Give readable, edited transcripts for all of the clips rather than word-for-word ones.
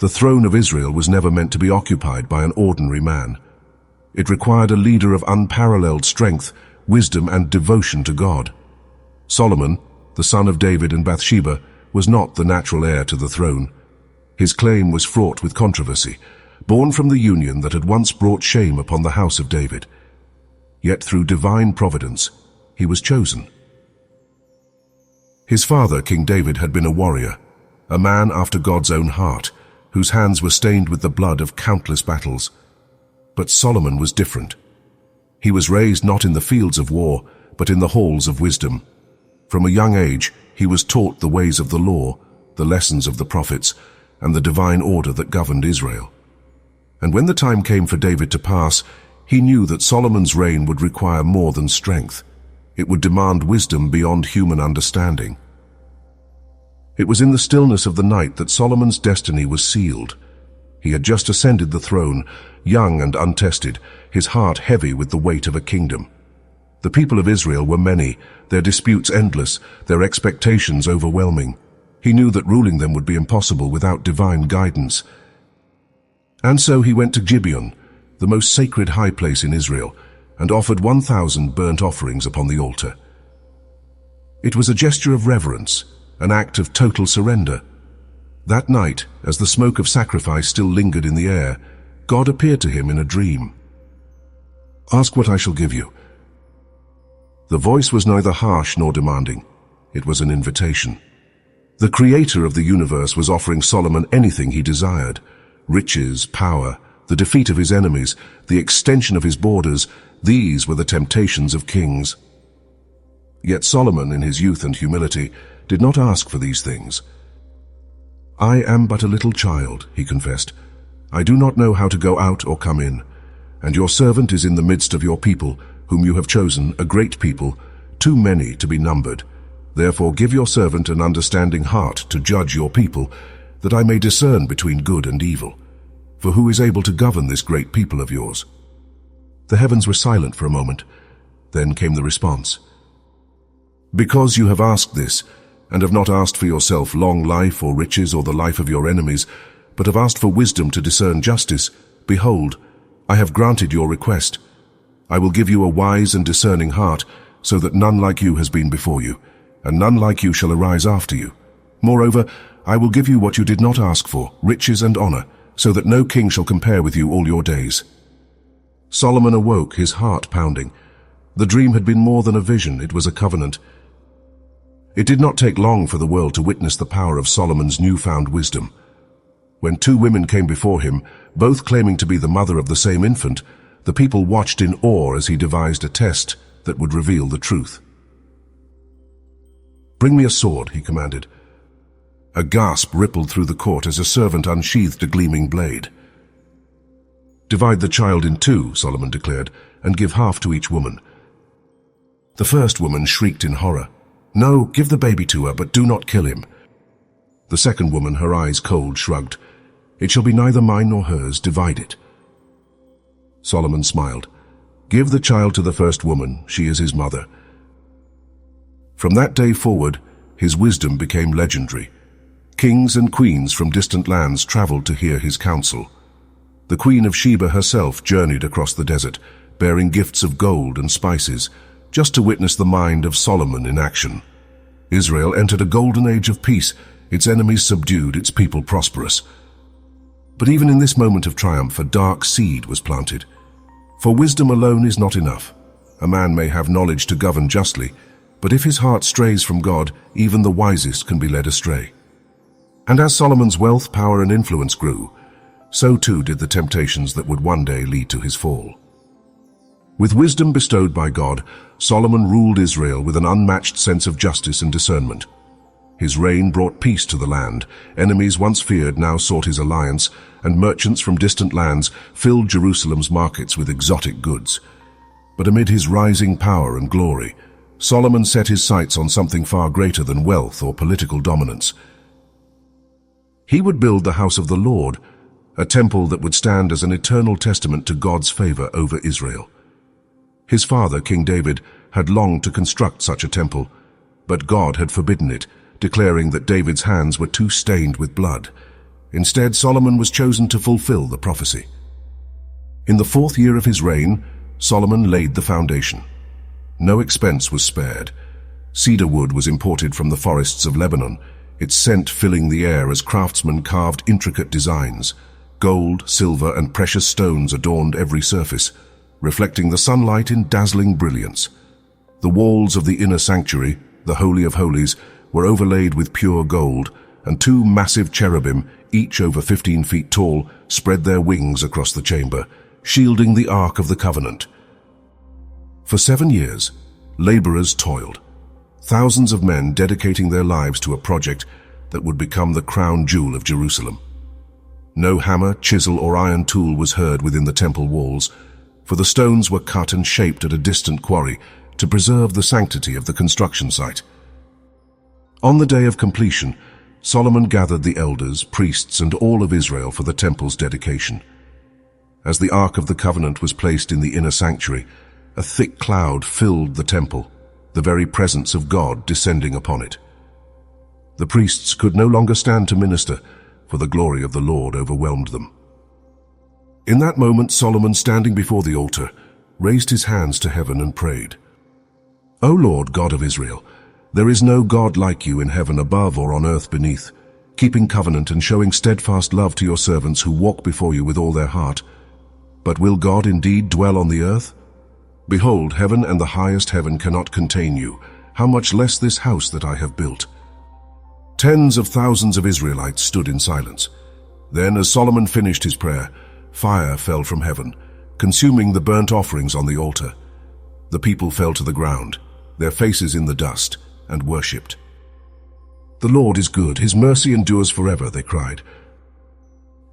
The throne of Israel was never meant to be occupied by an ordinary man. It required a leader of unparalleled strength, wisdom, and devotion to God. Solomon, the son of David and Bathsheba, was not the natural heir to the throne. His claim was fraught with controversy, born from the union that had once brought shame upon the house of David. Yet through divine providence, he was chosen. His father, King David, had been a warrior, a man after God's own heart, whose hands were stained with the blood of countless battles. But Solomon was different. He was raised not in the fields of war, but in the halls of wisdom. From a young age, he was taught the ways of the law, the lessons of the prophets, and the divine order that governed Israel. And when the time came for David to pass, he knew that Solomon's reign would require more than strength. It would demand wisdom beyond human understanding. It was in the stillness of the night that Solomon's destiny was sealed. He had just ascended the throne, young and untested, his heart heavy with the weight of a kingdom. The people of Israel were many, their disputes endless, their expectations overwhelming. He knew that ruling them would be impossible without divine guidance. And so he went to Gibeon, the most sacred high place in Israel, and offered 1,000 burnt offerings upon the altar. It was a gesture of reverence, an act of total surrender. That night, as the smoke of sacrifice still lingered in the air, God appeared to him in a dream. "Ask what I shall give you." The voice was neither harsh nor demanding. It was an invitation. The Creator of the universe was offering Solomon anything he desired: riches, power, the defeat of his enemies, the extension of his borders. These were the temptations of kings. Yet Solomon, in his youth and humility, did not ask for these things. "I am but a little child," he confessed. "I do not know how to go out or come in. And your servant is in the midst of your people, whom you have chosen, a great people, too many to be numbered. Therefore give your servant an understanding heart to judge your people, that I may discern between good and evil. For who is able to govern this great people of yours?" The heavens were silent for a moment. Then came the response. "Because you have asked this, and have not asked for yourself long life or riches or the life of your enemies, but have asked for wisdom to discern justice, behold, I have granted your request. I will give you a wise and discerning heart, so that none like you has been before you, and none like you shall arise after you. Moreover, I will give you what you did not ask for, riches and honor, so that no king shall compare with you all your days." Solomon awoke, his heart pounding. The dream had been more than a vision, it was a covenant. It did not take long for the world to witness the power of Solomon's newfound wisdom. When two women came before him, both claiming to be the mother of the same infant, the people watched in awe as he devised a test that would reveal the truth. "Bring me a sword," he commanded. A gasp rippled through the court as a servant unsheathed a gleaming blade. "Divide the child in two," Solomon declared, "and give half to each woman." The first woman shrieked in horror. "No, give the baby to her, but do not kill him." The second woman, her eyes cold, shrugged. "It shall be neither mine nor hers, divide it." Solomon smiled. "Give the child to the first woman, she is his mother." From that day forward, his wisdom became legendary. Kings and queens from distant lands traveled to hear his counsel. The Queen of Sheba herself journeyed across the desert, bearing gifts of gold and spices, just to witness the mind of Solomon in action. Israel entered a golden age of peace, its enemies subdued, its people prosperous. But even in this moment of triumph, a dark seed was planted. For wisdom alone is not enough. A man may have knowledge to govern justly, but if his heart strays from God, even the wisest can be led astray. And as Solomon's wealth, power, and influence grew, so too did the temptations that would one day lead to his fall. With wisdom bestowed by God, Solomon ruled Israel with an unmatched sense of justice and discernment. His reign brought peace to the land. Enemies once feared now sought his alliance, and merchants from distant lands filled Jerusalem's markets with exotic goods. But amid his rising power and glory, Solomon set his sights on something far greater than wealth or political dominance. He would build the house of the Lord, a temple that would stand as an eternal testament to God's favor over Israel. His father, King David, had longed to construct such a temple, but God had forbidden it, declaring that David's hands were too stained with blood. Instead, Solomon was chosen to fulfill the prophecy. In the 4th year of his reign, Solomon laid the foundation. No expense was spared. Cedar wood was imported from the forests of Lebanon, its scent filling the air as craftsmen carved intricate designs. Gold, silver, and precious stones adorned every surface, reflecting the sunlight in dazzling brilliance. The walls of the inner sanctuary, the Holy of Holies, were overlaid with pure gold, and 2 massive cherubim, each over 15 feet tall, spread their wings across the chamber, shielding the Ark of the Covenant. For 7 years, laborers toiled, thousands of men dedicating their lives to a project that would become the crown jewel of Jerusalem. No hammer, chisel, or iron tool was heard within the temple walls, for the stones were cut and shaped at a distant quarry to preserve the sanctity of the construction site. On the day of completion, Solomon gathered the elders, priests, and all of Israel for the temple's dedication. As the Ark of the Covenant was placed in the inner sanctuary, a thick cloud filled the temple, the very presence of God descending upon it. The priests could no longer stand to minister, for the glory of the Lord overwhelmed them. In that moment, Solomon, standing before the altar, raised his hands to heaven and prayed, "O Lord, God of Israel, there is no God like you in heaven above or on earth beneath, keeping covenant and showing steadfast love to your servants who walk before you with all their heart. But will God indeed dwell on the earth? Behold, heaven and the highest heaven cannot contain you, how much less this house that I have built." Tens of thousands of Israelites stood in silence. Then, as Solomon finished his prayer, fire fell from heaven, consuming the burnt offerings on the altar. The people fell to the ground, their faces in the dust, and worshipped. "The Lord is good, his mercy endures forever," they cried.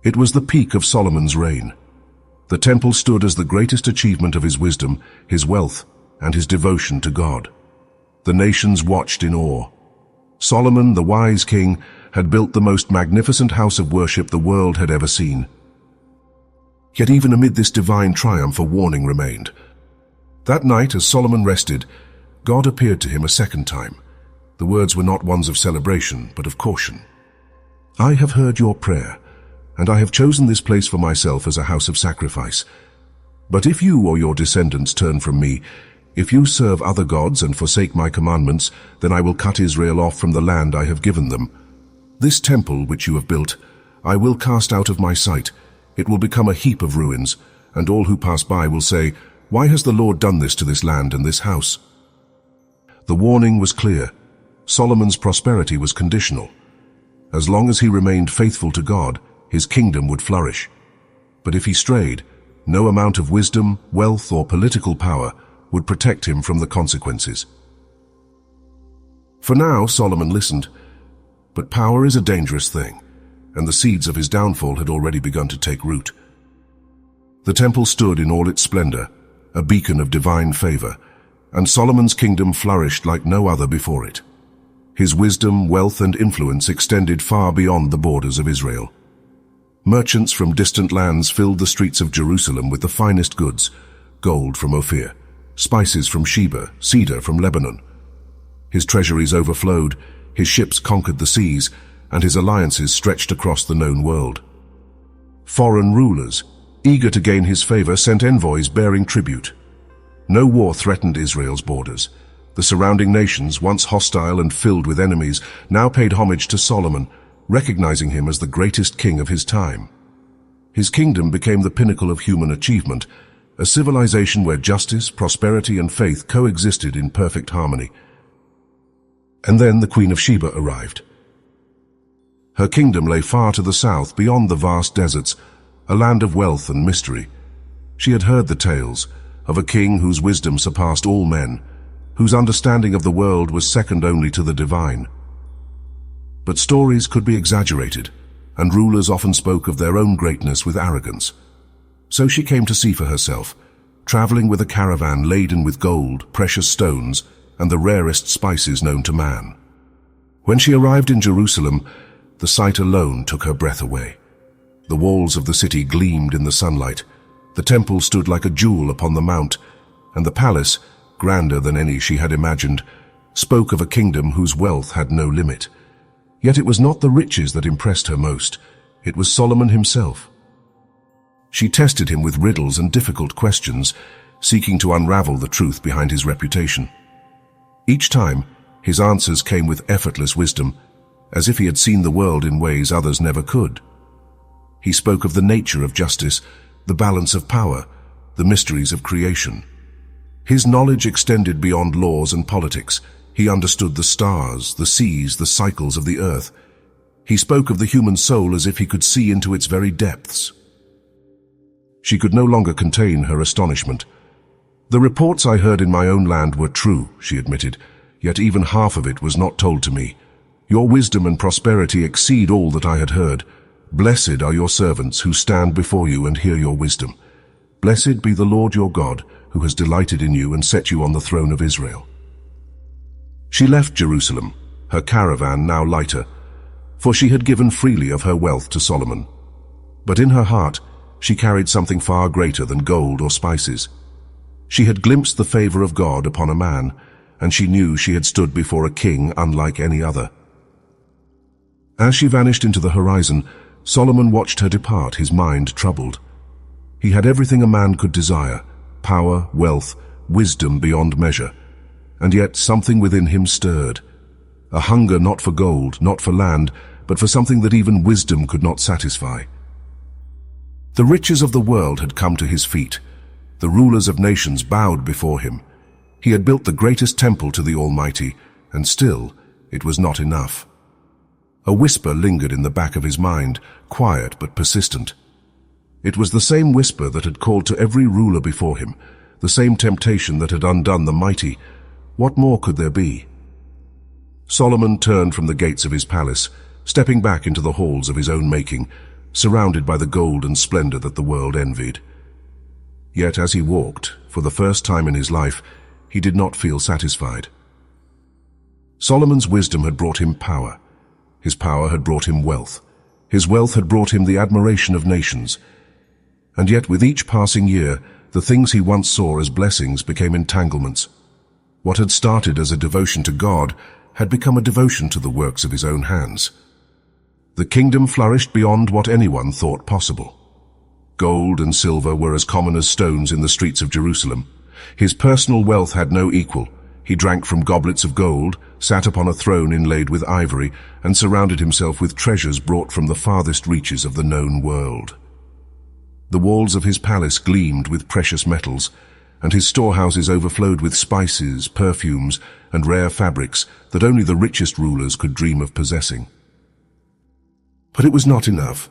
It was the peak of Solomon's reign. The temple stood as the greatest achievement of his wisdom, his wealth, and his devotion to God. The nations watched in awe. Solomon, the wise king, had built the most magnificent house of worship the world had ever seen. Yet even amid this divine triumph, a warning remained. That night, as Solomon rested, God appeared to him a second time. The words were not ones of celebration, but of caution. "I have heard your prayer, and I have chosen this place for myself as a house of sacrifice. But if you or your descendants turn from me, if you serve other gods and forsake my commandments, then I will cut Israel off from the land I have given them. This temple which you have built, I will cast out of my sight. It will become a heap of ruins, and all who pass by will say, 'Why has the Lord done this to this land and this house?'" The warning was clear. Solomon's prosperity was conditional. As long as he remained faithful to God, his kingdom would flourish. But if he strayed, no amount of wisdom, wealth, or political power would protect him from the consequences. For now, Solomon listened. But power is a dangerous thing, and the seeds of his downfall had already begun to take root. The temple stood in all its splendor, a beacon of divine favor, and Solomon's kingdom flourished like no other before it. His wisdom, wealth, and influence extended far beyond the borders of Israel. Merchants from distant lands filled the streets of Jerusalem with the finest goods: gold from Ophir, spices from Sheba, cedar from Lebanon. His treasuries overflowed, his ships conquered the seas, and his alliances stretched across the known world. Foreign rulers, eager to gain his favor, sent envoys bearing tribute. No war threatened Israel's borders. The surrounding nations, once hostile and filled with enemies, now paid homage to Solomon, recognizing him as the greatest king of his time. His kingdom became the pinnacle of human achievement, a civilization where justice, prosperity, and faith coexisted in perfect harmony. And then the Queen of Sheba arrived. Her kingdom lay far to the south, beyond the vast deserts, a land of wealth and mystery. She had heard the tales of a king whose wisdom surpassed all men, whose understanding of the world was second only to the divine. But stories could be exaggerated, and rulers often spoke of their own greatness with arrogance. So she came to see for herself, traveling with a caravan laden with gold, precious stones, and the rarest spices known to man. When she arrived in Jerusalem, the sight alone took her breath away. The walls of the city gleamed in the sunlight. The temple stood like a jewel upon the mount, and the palace, grander than any she had imagined, spoke of a kingdom whose wealth had no limit. Yet it was not the riches that impressed her most. It was Solomon himself. She tested him with riddles and difficult questions, seeking to unravel the truth behind his reputation. Each time, his answers came with effortless wisdom, as if he had seen the world in ways others never could. He spoke of the nature of justice, the balance of power, the mysteries of creation. His knowledge extended beyond laws and politics. He understood the stars, the seas, the cycles of the earth. He spoke of the human soul as if he could see into its very depths. She could no longer contain her astonishment. "The reports I heard in my own land were true," she admitted, "yet even half of it was not told to me. Your wisdom and prosperity exceed all that I had heard. Blessed are your servants who stand before you and hear your wisdom. Blessed be the Lord your God, who has delighted in you and set you on the throne of Israel." She left Jerusalem, her caravan now lighter, for she had given freely of her wealth to Solomon. But in her heart, she carried something far greater than gold or spices. She had glimpsed the favor of God upon a man, and she knew she had stood before a king unlike any other. As she vanished into the horizon, Solomon watched her depart, his mind troubled. He had everything a man could desire: power, wealth, wisdom beyond measure. And yet something within him stirred. A hunger not for gold, not for land, but for something that even wisdom could not satisfy. The riches of the world had come to his feet. The rulers of nations bowed before him. He had built the greatest temple to the Almighty, and still it was not enough. A whisper lingered in the back of his mind, quiet but persistent. It was the same whisper that had called to every ruler before him, the same temptation that had undone the mighty. What more could there be? Solomon turned from the gates of his palace, stepping back into the halls of his own making, surrounded by the gold and splendor that the world envied. Yet as he walked, for the first time in his life, he did not feel satisfied. Solomon's wisdom had brought him power. His power had brought him wealth. His wealth had brought him the admiration of nations. And yet with each passing year, the things he once saw as blessings became entanglements. What had started as a devotion to God had become a devotion to the works of his own hands. The kingdom flourished beyond what anyone thought possible. Gold and silver were as common as stones in the streets of Jerusalem. His personal wealth had no equal. He drank from goblets of gold, sat upon a throne inlaid with ivory, and surrounded himself with treasures brought from the farthest reaches of the known world. The walls of his palace gleamed with precious metals, and his storehouses overflowed with spices, perfumes, and rare fabrics that only the richest rulers could dream of possessing. But it was not enough.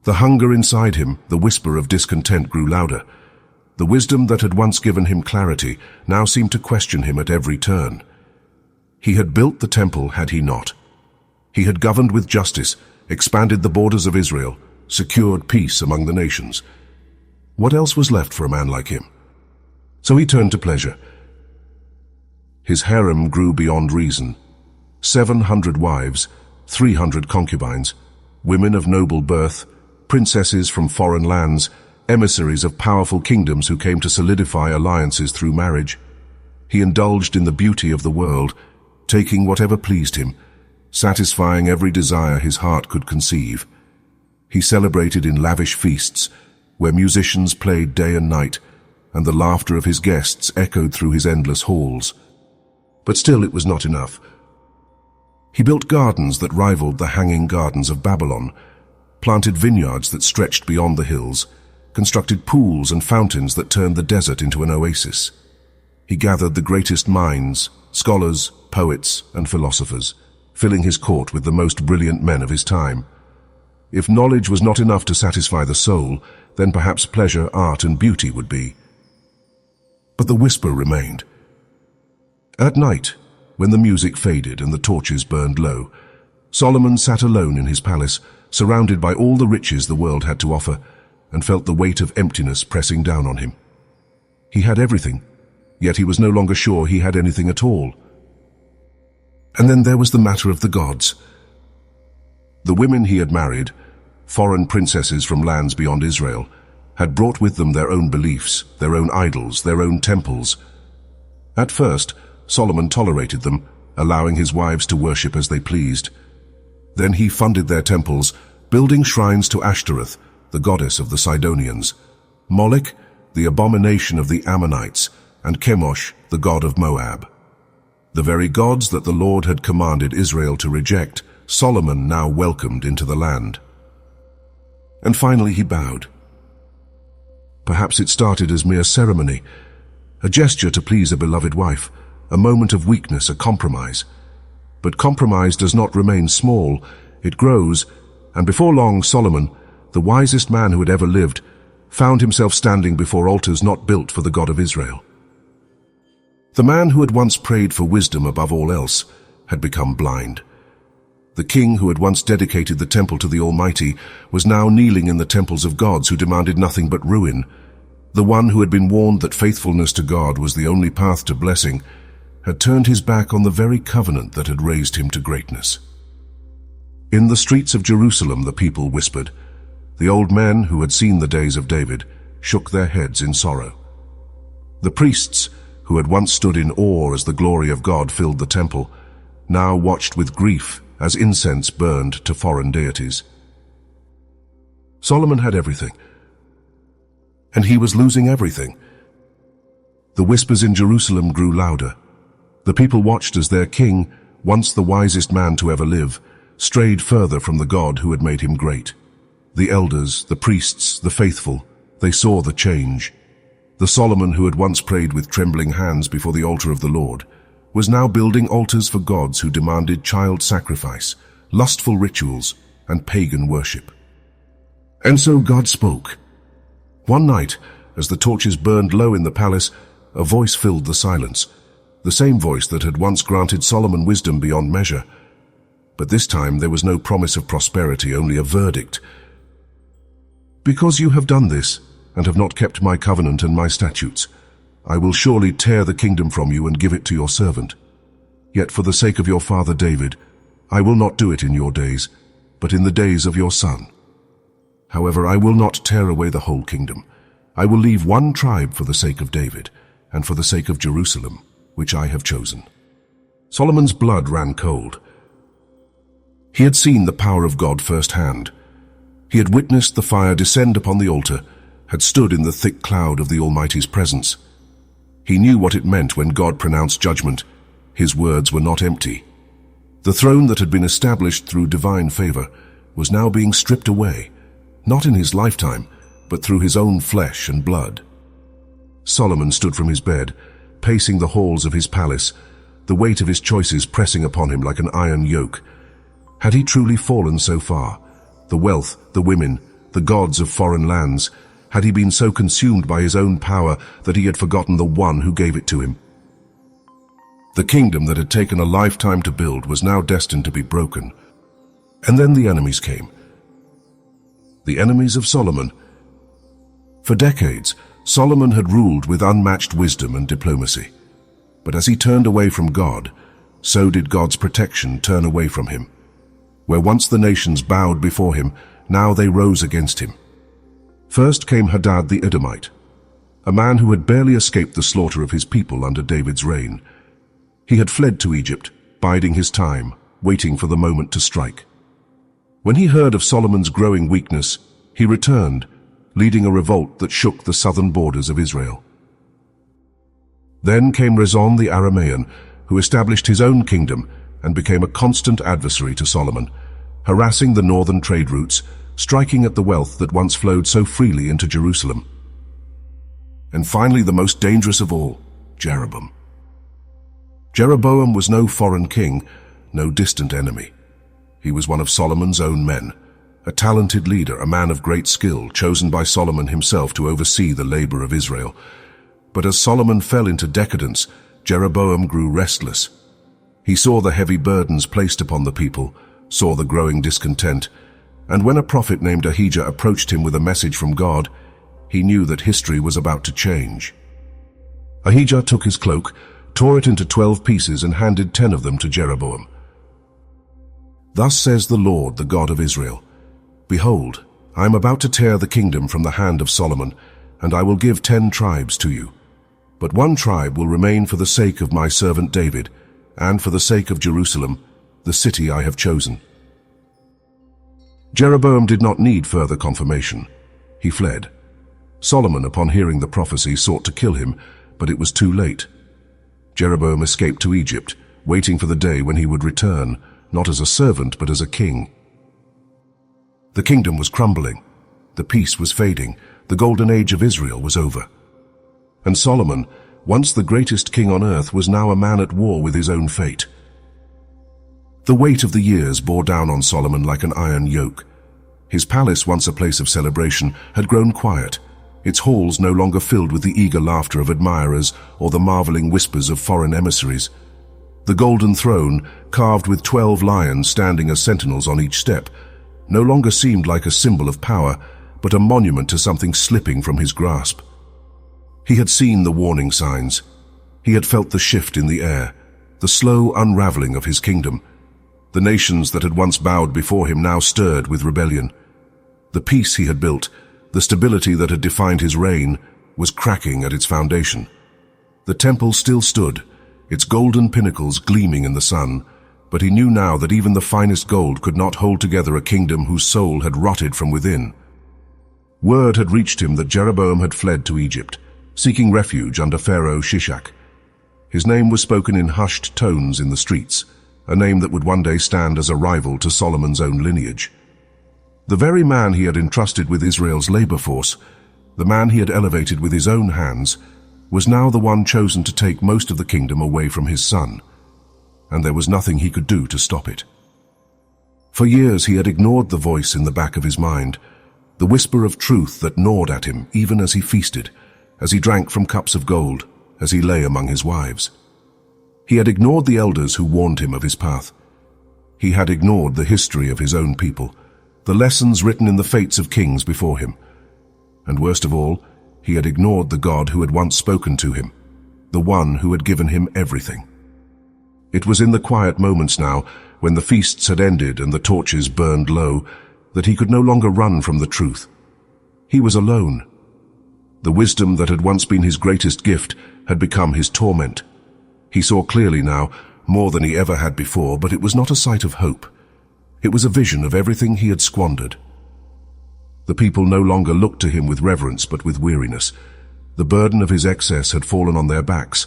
The hunger inside him, the whisper of discontent, grew louder. The wisdom that had once given him clarity now seemed to question him at every turn. He had built the temple, had he not? He had governed with justice, expanded the borders of Israel, secured peace among the nations. What else was left for a man like him? So he turned to pleasure. His harem grew beyond reason. 700 wives, 300 concubines, women of noble birth, princesses from foreign lands, emissaries of powerful kingdoms who came to solidify alliances through marriage. He indulged in the beauty of the world, taking whatever pleased him, satisfying every desire his heart could conceive. He celebrated in lavish feasts, where musicians played day and night, and the laughter of his guests echoed through his endless halls. But still it was not enough. He built gardens that rivaled the hanging gardens of Babylon, planted vineyards that stretched beyond the hills, constructed pools and fountains that turned the desert into an oasis. He gathered the greatest minds, scholars, poets, and philosophers, filling his court with the most brilliant men of his time. If knowledge was not enough to satisfy the soul, then perhaps pleasure, art, and beauty would be. But the whisper remained. At night, when the music faded and the torches burned low, Solomon sat alone in his palace, surrounded by all the riches the world had to offer, and felt the weight of emptiness pressing down on him. He had everything, yet he was no longer sure he had anything at all. And then there was the matter of the gods. The women he had married, foreign princesses from lands beyond Israel, had brought with them their own beliefs, their own idols, their own temples. At first, Solomon tolerated them, allowing his wives to worship as they pleased. Then he funded their temples, building shrines to Ashtoreth, the goddess of the Sidonians, Moloch, the abomination of the Ammonites, and Chemosh, the god of Moab. The very gods that the Lord had commanded Israel to reject, Solomon now welcomed into the land. And finally he bowed. Perhaps it started as mere ceremony, a gesture to please a beloved wife, a moment of weakness, a compromise. But compromise does not remain small, it grows, and before long Solomon, the wisest man who had ever lived, found himself standing before altars not built for the God of Israel. The man who had once prayed for wisdom above all else had become blind. The king who had once dedicated the temple to the Almighty was now kneeling in the temples of gods who demanded nothing but ruin. The one who had been warned that faithfulness to God was the only path to blessing had turned his back on the very covenant that had raised him to greatness. In the streets of Jerusalem the people whispered. The old men who had seen the days of David shook their heads in sorrow. The priests, who had once stood in awe as the glory of God filled the temple, now watched with grief as incense burned to foreign deities. Solomon had everything, and he was losing everything. The whispers in Jerusalem grew louder. The people watched as their king, once the wisest man to ever live, strayed further from the God who had made him great. The elders, the priests, the faithful, they saw the change. The Solomon who had once prayed with trembling hands before the altar of the Lord was now building altars for gods who demanded child sacrifice, lustful rituals, and pagan worship. And so God spoke. One night, as the torches burned low in the palace, a voice filled the silence, the same voice that had once granted Solomon wisdom beyond measure. But this time there was no promise of prosperity, only a verdict. Because you have done this, and have not kept my covenant and my statutes, I will surely tear the kingdom from you and give it to your servant. Yet for the sake of your father David, I will not do it in your days, but in the days of your son. However, I will not tear away the whole kingdom. I will leave one tribe for the sake of David, and for the sake of Jerusalem, which I have chosen. Solomon's blood ran cold. He had seen the power of God firsthand. He had witnessed the fire descend upon the altar, had stood in the thick cloud of the Almighty's presence. He knew what it meant when God pronounced judgment. His words were not empty. The throne that had been established through divine favor was now being stripped away, not in his lifetime, but through his own flesh and blood. Solomon stood from his bed, pacing the halls of his palace, the weight of his choices pressing upon him like an iron yoke. Had he truly fallen so far? The wealth, the women, the gods of foreign lands, had he been so consumed by his own power that he had forgotten the one who gave it to him? The kingdom that had taken a lifetime to build was now destined to be broken. And then the enemies came. The enemies of Solomon. For decades, Solomon had ruled with unmatched wisdom and diplomacy. But as he turned away from God, so did God's protection turn away from him. Where once the nations bowed before him, now they rose against him. First came Hadad the Edomite, a man who had barely escaped the slaughter of his people under David's reign. He had fled to Egypt, biding his time, waiting for the moment to strike. When he heard of Solomon's growing weakness, he returned, leading a revolt that shook the southern borders of Israel. Then came Rezon the Aramean, who established his own kingdom and became a constant adversary to Solomon, harassing the northern trade routes, striking at the wealth that once flowed so freely into Jerusalem. And finally, the most dangerous of all, Jeroboam. Jeroboam was no foreign king, no distant enemy. He was one of Solomon's own men, a talented leader, a man of great skill, chosen by Solomon himself to oversee the labor of Israel. But as Solomon fell into decadence, Jeroboam grew restless. He saw the heavy burdens placed upon the people, saw the growing discontent, and when a prophet named Ahijah approached him with a message from God, he knew that history was about to change. Ahijah took his cloak, tore it into 12 pieces, and handed 10 of them to Jeroboam. Thus says the Lord, the God of Israel, Behold, I am about to tear the kingdom from the hand of Solomon, and I will give 10 tribes to you. But one tribe will remain for the sake of my servant David, and for the sake of Jerusalem, the city I have chosen. Jeroboam did not need further confirmation. He fled. Solomon, upon hearing the prophecy, sought to kill him, but it was too late. Jeroboam escaped to Egypt, waiting for the day when he would return, not as a servant but as a king. The kingdom was crumbling. The peace was fading. The golden age of Israel was over. And Solomon, once the greatest king on earth, was now a man at war with his own fate. The weight of the years bore down on Solomon like an iron yoke. His palace, once a place of celebration, had grown quiet, its halls no longer filled with the eager laughter of admirers or the marveling whispers of foreign emissaries. The golden throne, carved with 12 lions standing as sentinels on each step, no longer seemed like a symbol of power, but a monument to something slipping from his grasp. He had seen the warning signs. He had felt the shift in the air, the slow unraveling of his kingdom. The nations that had once bowed before him now stirred with rebellion. The peace he had built, the stability that had defined his reign, was cracking at its foundation. The temple still stood, its golden pinnacles gleaming in the sun, but he knew now that even the finest gold could not hold together a kingdom whose soul had rotted from within. Word had reached him that Jeroboam had fled to Egypt, seeking refuge under Pharaoh Shishak. His name was spoken in hushed tones in the streets, a name that would one day stand as a rival to Solomon's own lineage. The very man he had entrusted with Israel's labor force, the man he had elevated with his own hands, was now the one chosen to take most of the kingdom away from his son, and there was nothing he could do to stop it. For years he had ignored the voice in the back of his mind, the whisper of truth that gnawed at him even as he feasted, as he drank from cups of gold, as he lay among his wives. He had ignored the elders who warned him of his path. He had ignored the history of his own people, the lessons written in the fates of kings before him. And worst of all, he had ignored the God who had once spoken to him, the one who had given him everything. It was in the quiet moments now, when the feasts had ended and the torches burned low, that he could no longer run from the truth. He was alone. The wisdom that had once been his greatest gift had become his torment. He saw clearly now, more than he ever had before, but it was not a sight of hope. It was a vision of everything he had squandered. The people no longer looked to him with reverence but with weariness. The burden of his excess had fallen on their backs.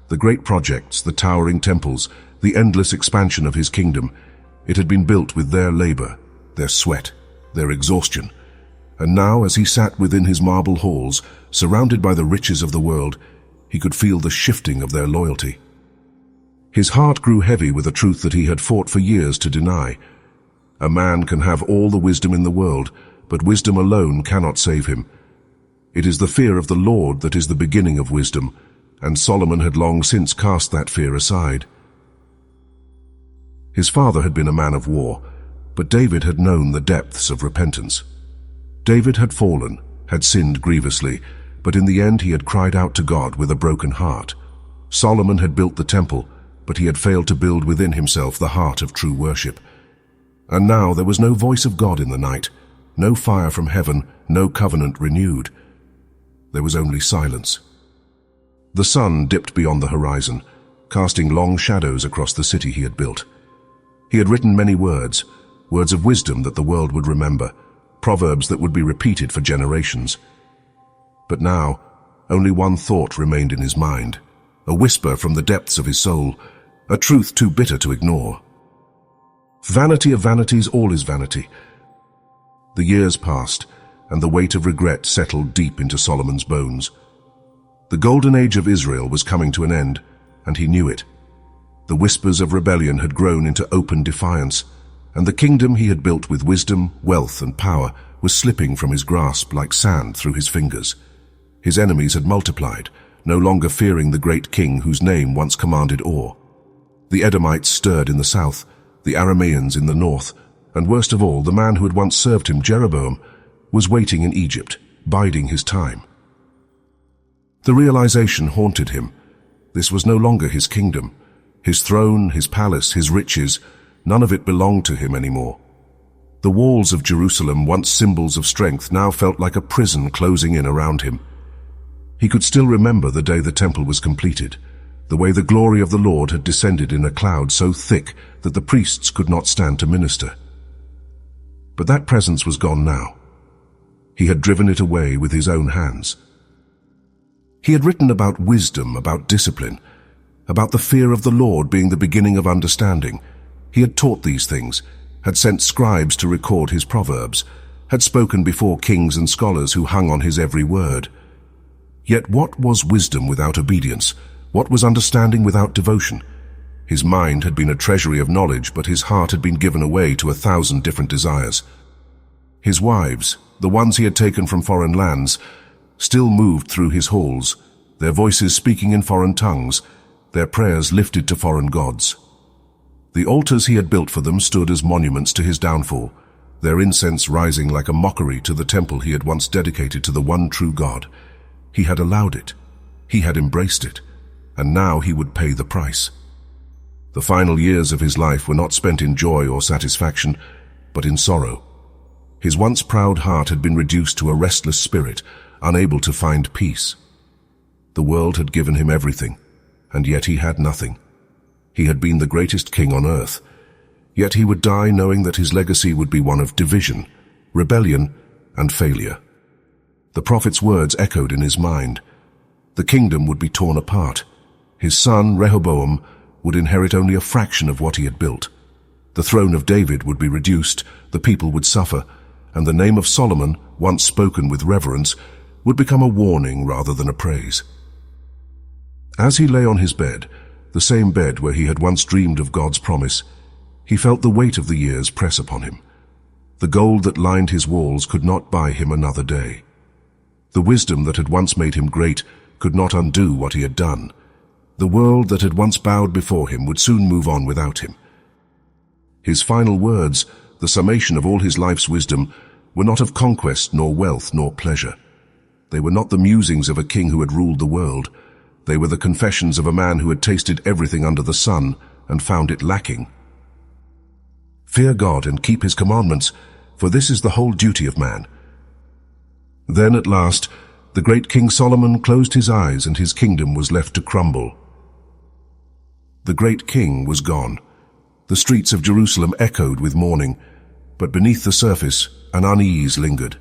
The great projects, the towering temples, the endless expansion of his kingdom, it had been built with their labor, their sweat, their exhaustion. And now, as he sat within his marble halls, surrounded by the riches of the world, he could feel the shifting of their loyalty. His heart grew heavy with a truth that he had fought for years to deny. A man can have all the wisdom in the world, but wisdom alone cannot save him. It is the fear of the Lord that is the beginning of wisdom, and Solomon had long since cast that fear aside. His father had been a man of war, but David had known the depths of repentance. David had fallen, had sinned grievously, but in the end he had cried out to God with a broken heart. Solomon had built the temple, but he had failed to build within himself the heart of true worship. And now there was no voice of God in the night, no fire from heaven, no covenant renewed. There was only silence. The sun dipped beyond the horizon, casting long shadows across the city he had built. He had written many words, words of wisdom that the world would remember, proverbs that would be repeated for generations. But now, only one thought remained in his mind, a whisper from the depths of his soul, a truth too bitter to ignore. Vanity of vanities, all is vanity. The years passed, and the weight of regret settled deep into Solomon's bones. The golden age of Israel was coming to an end, and he knew it. The whispers of rebellion had grown into open defiance, and the kingdom he had built with wisdom, wealth, and power was slipping from his grasp like sand through his fingers. His enemies had multiplied, no longer fearing the great king whose name once commanded awe. The Edomites stirred in the south, the Arameans in the north, and worst of all, the man who had once served him, Jeroboam, was waiting in Egypt, biding his time. The realization haunted him. This was no longer his kingdom. His throne, his palace, his riches, none of it belonged to him anymore. The walls of Jerusalem, once symbols of strength, now felt like a prison closing in around him. He could still remember the day the temple was completed, the way the glory of the Lord had descended in a cloud so thick that the priests could not stand to minister. But that presence was gone now. He had driven it away with his own hands. He had written about wisdom, about discipline, about the fear of the Lord being the beginning of understanding. He had taught these things, had sent scribes to record his proverbs, had spoken before kings and scholars who hung on his every word. Yet what was wisdom without obedience? What was understanding without devotion? His mind had been a treasury of knowledge, but his heart had been given away to 1,000 different desires. His wives, the ones he had taken from foreign lands, still moved through his halls, their voices speaking in foreign tongues, their prayers lifted to foreign gods. The altars he had built for them stood as monuments to his downfall, their incense rising like a mockery to the temple he had once dedicated to the one true God. He had allowed it. He had embraced it. And now he would pay the price. The final years of his life were not spent in joy or satisfaction, but in sorrow. His once proud heart had been reduced to a restless spirit, unable to find peace. The world had given him everything, and yet he had nothing. He had been the greatest king on earth, yet he would die knowing that his legacy would be one of division, rebellion, and failure. The prophet's words echoed in his mind. The kingdom would be torn apart. His son, Rehoboam, would inherit only a fraction of what he had built. The throne of David would be reduced, the people would suffer, and the name of Solomon, once spoken with reverence, would become a warning rather than a praise. As he lay on his bed, the same bed where he had once dreamed of God's promise, he felt the weight of the years press upon him. The gold that lined his walls could not buy him another day. The wisdom that had once made him great could not undo what he had done. The world that had once bowed before him would soon move on without him. His final words, the summation of all his life's wisdom, were not of conquest, nor wealth, nor pleasure. They were not the musings of a king who had ruled the world. They were the confessions of a man who had tasted everything under the sun and found it lacking. Fear God and keep his commandments, for this is the whole duty of man. Then at last, the great King Solomon closed his eyes and his kingdom was left to crumble. The great king was gone. The streets of Jerusalem echoed with mourning, but beneath the surface, an unease lingered.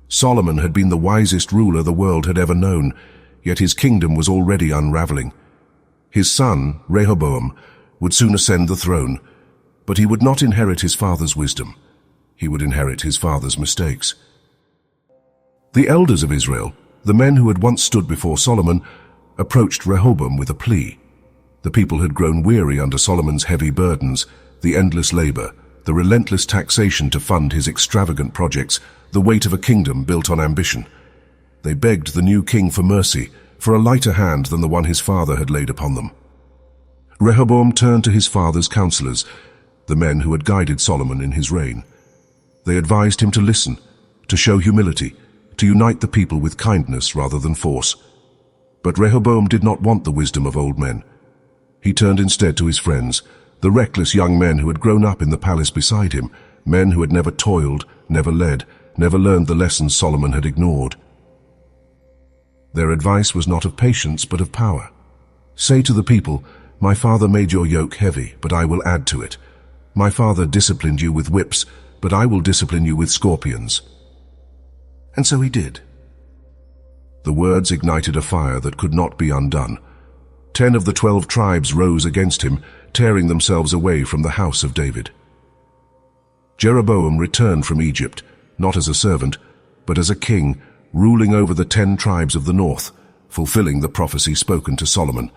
Solomon had been the wisest ruler the world had ever known, yet his kingdom was already unraveling. His son, Rehoboam, would soon ascend the throne, but he would not inherit his father's wisdom. He would inherit his father's mistakes. The elders of Israel, the men who had once stood before Solomon, approached Rehoboam with a plea. The people had grown weary under Solomon's heavy burdens, the endless labor, the relentless taxation to fund his extravagant projects, the weight of a kingdom built on ambition. They begged the new king for mercy, for a lighter hand than the one his father had laid upon them. Rehoboam turned to his father's counselors, the men who had guided Solomon in his reign. They advised him to listen, to show humility, to unite the people with kindness rather than force. But Rehoboam did not want the wisdom of old men. He turned instead to his friends, the reckless young men who had grown up in the palace beside him, men who had never toiled, never led, never learned the lessons Solomon had ignored. Their advice was not of patience but of power. Say to the people, "My father made your yoke heavy, but I will add to it. My father disciplined you with whips, but I will discipline you with scorpions." And so he did. The words ignited a fire that could not be undone. 10 of the 12 tribes rose against him, tearing themselves away from the house of David. Jeroboam returned from Egypt, not as a servant, but as a king, ruling over the 10 tribes of the north, fulfilling the prophecy spoken to Solomon.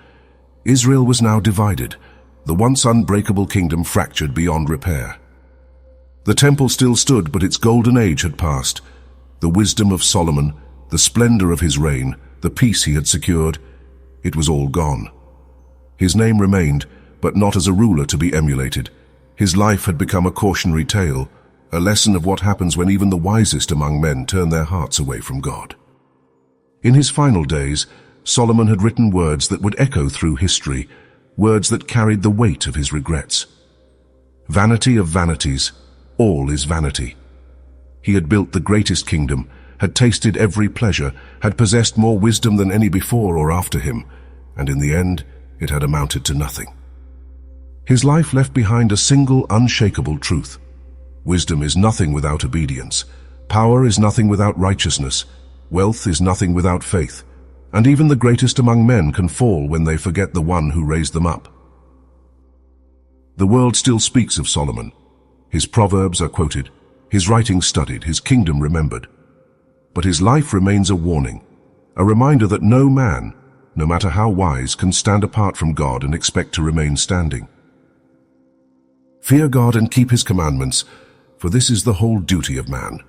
Israel was now divided, the once unbreakable kingdom fractured beyond repair. The temple still stood, but its golden age had passed. The wisdom of Solomon, the splendor of his reign, the peace he had secured, it was all gone. His name remained, but not as a ruler to be emulated. His life had become a cautionary tale, a lesson of what happens when even the wisest among men turn their hearts away from God. In his final days, Solomon had written words that would echo through history, words that carried the weight of his regrets. Vanity of vanities, all is vanity. He had built the greatest kingdom, had tasted every pleasure, had possessed more wisdom than any before or after him, and in the end, it had amounted to nothing. His life left behind a single unshakable truth. Wisdom is nothing without obedience. Power is nothing without righteousness. Wealth is nothing without faith. And even the greatest among men can fall when they forget the one who raised them up. The world still speaks of Solomon. His proverbs are quoted, his writings studied, his kingdom remembered. But his life remains a warning, a reminder that no man, no matter how wise, can stand apart from God and expect to remain standing. Fear God and keep his commandments, for this is the whole duty of man.